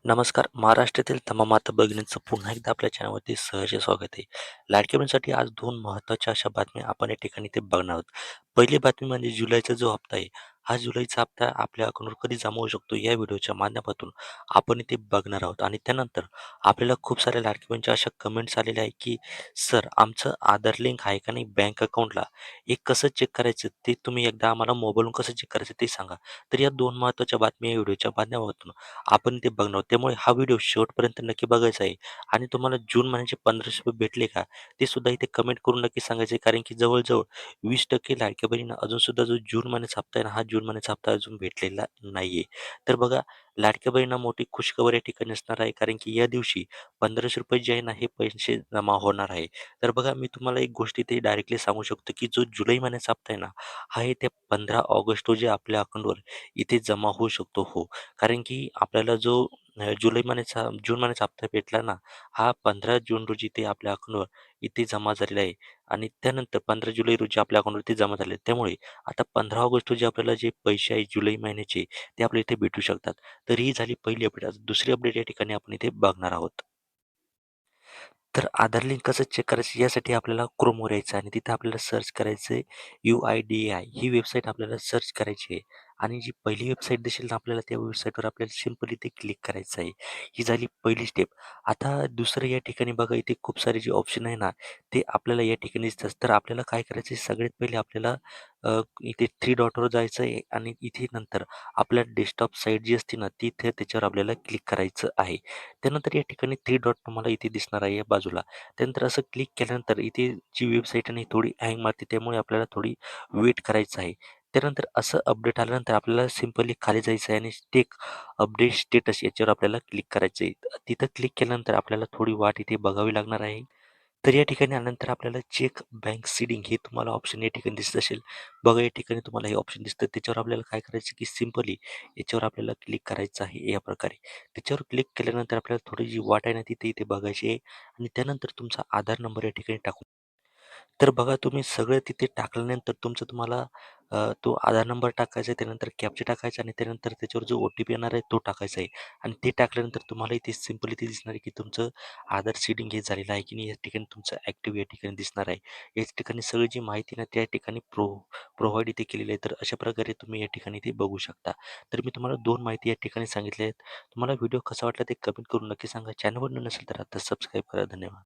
नमस्कार. महाराष्ट्रातील तमाम माता भगिनींचं पुन्हा एकदा आपल्या चॅनलवरती सहर्ष स्वागत आहे. लाडक्या बहिणीसाठी आज 2 महत्त्वाच्या अशा बातम्या आपण या ठिकाणी ते बघणार आहोत. पहिली बातमी म्हणजे जुलैचा जो हप्ता आहे, हा जुलैचा हप्ता आपल्या अकाउंटवर कधी जमा होऊ शकतो, या व्हिडिओच्या माध्यमातून आपण इथे बघणार आहोत. आणि त्यानंतर आपल्याला खूप साऱ्या लाडक्या बहिणीच्या अशा कमेंट्स आलेल्या आहे, की "सर, आमचं आधार लिंक आहे का नाही बँक अकाउंटला? हे कसं चेक करायचं? ते तुम्ही एकदा आम्हाला मोबाईलवरून कसं चेक करायचं ते सांगा." तर या 2 महत्त्वाच्या बातम्या या व्हिडिओच्या माध्यमातून आपण ते बघणार आहोत. त्यामुळे हा व्हिडिओ शेवटपर्यंत नक्की बघायचा आहे. आणि तुम्हाला जून महिन्याचे ₹1500 भेटले का? ते सुद्धा इथे कमेंट करून नक्की सांगायचं आहे. कारण की जवळ-जवळ 20% लाडक्या बहिणींना अजून सुद्धा जो जून महिन्याचा हप्ता आहे ना, हा जून महिन्याचा हप्ता अजून भेटलेला नाहीये. तर बघा, लाडक्या बहिणींना मोठी खुशखबर या ठिकाणी असणार आहे. कारण की या दिवशी ₹1500 जे आहे ना, हे पैसे जमा होणार आहे. तर बघा, मी तुम्हाला एक गोष्ट इथे डायरेक्टली सांगू शकतो, की जो जुलै महिन्याचा हप्ता आहे ना, हा आहे त्या 15 ऑगस्ट रोजी आपल्या अकाउंटवर इथे जमा होऊ शकतो. हो. कारण की आपल्याला जो जुलै महिन्याचा जून महिन्याचा हप्ता भेटला ना, हा 15 जून रोजी ते आपल्या अकाउंटवर इथे जमा झालेला आहे. आणि त्यानंतर 15 जुलै रोजी आपल्या अकाउंटवरती जमा झाले. त्यामुळे आता 15 ऑगस्ट रोजी आपल्याला जे पैसे आहेत जुलै महिन्याचे, ते आपल्याला इथे भेटू शकतात. तर ही झाली पहिली अपडेट. आता दुसरी अपडेट या ठिकाणी आपण इथे बघणार आहोत. तर आधार लिंक कसं चेक करायचं, यासाठी आपल्याला क्रोमवर यायचं आणि तिथं आपल्याला सर्च करायचं आहे UIDAI ही वेबसाईट आपल्याला सर्च करायची आहे. आणि जी पहिली वेबसाईट दिसेल ना आपल्याला, त्या वेबसाईटवर आपल्याला सिंपली ते क्लिक करायचं आहे. ही झाली पहिली स्टेप. आता दुसरं या ठिकाणी बघा, इथे खूप सारे जे ऑप्शन आहे ना, ते आपल्याला या ठिकाणी दिसतात. तर आपल्याला काय करायचं आहे, सगळ्यात पहिले आपल्याला इथे 3 डॉटवर जायचं आहे आणि इथे नंतर आपल्या डेस्कटॉप साईट जी असते ना, तिथे त्याच्यावर आपल्याला क्लिक करायचं आहे. त्यानंतर या ठिकाणी 3 डॉट तुम्हाला इथे दिसणार आहे या बाजूला. त्यानंतर असं क्लिक केल्यानंतर इथे जी वेबसाईट आहे ना, थोडी हँग मारते, त्यामुळे आपल्याला थोडी वेट करायचं आहे. त्यानंतर असं अपडेट आल्यानंतर आपल्याला सिंपली खाली जायचं आहे आणि टेक अपडेट स्टेटस याच्यावर आपल्याला क्लिक करायचं आहे. तिथं क्लिक केल्यानंतर आपल्याला थोडी वाट इथे बघावी लागणार आहे. तर या ठिकाणी आल्यानंतर आपल्याला चेक बँक सीडिंग हे तुम्हाला ऑप्शन या ठिकाणी दिसत असेल. बघा, या ठिकाणी तुम्हाला हे ऑप्शन दिसतं. त्याच्यावर आपल्याला काय करायचं, की सिंपली याच्यावर आपल्याला क्लिक करायचं आहे या प्रकारे. त्याच्यावर क्लिक केल्यानंतर आपल्याला थोडी जी वाट आहे ना, तिथे इथे बघायची आहे. आणि त्यानंतर तुमचा आधार नंबर या ठिकाणी टाकून, तर बघा, तुम्ही सगळं तिथे टाकल्यानंतर तुम्हाला तो आधार नंबर टाकायचा आहे, त्यानंतर कॅप्चा टाकायचा आणि त्यानंतर त्याच्यावर जो OTP येणार आहे तो टाकायचा आहे. आणि ते टाकल्यानंतर तुम्हाला इथे सिंपली ते दिसणार आहे, की तुमचं आधार सीडिंग हे झालेलं आहे की नाही, या ठिकाणी तुमचं ॲक्टिव्ह या ठिकाणी दिसणार आहे. याच ठिकाणी सगळी जी माहिती ना, त्या ठिकाणी प्रोव्हाईड इथे केलेली आहे. तर अशा प्रकारे तुम्ही या ठिकाणी ते बघू शकता. तर मी तुम्हाला 2 माहिती या ठिकाणी सांगितल्या आहेत. तुम्हाला व्हिडिओ कसा वाटला ते कमेंट करून नक्की सांगा. चॅनलवर नसेल तर आता सबस्क्राईब करा. धन्यवाद.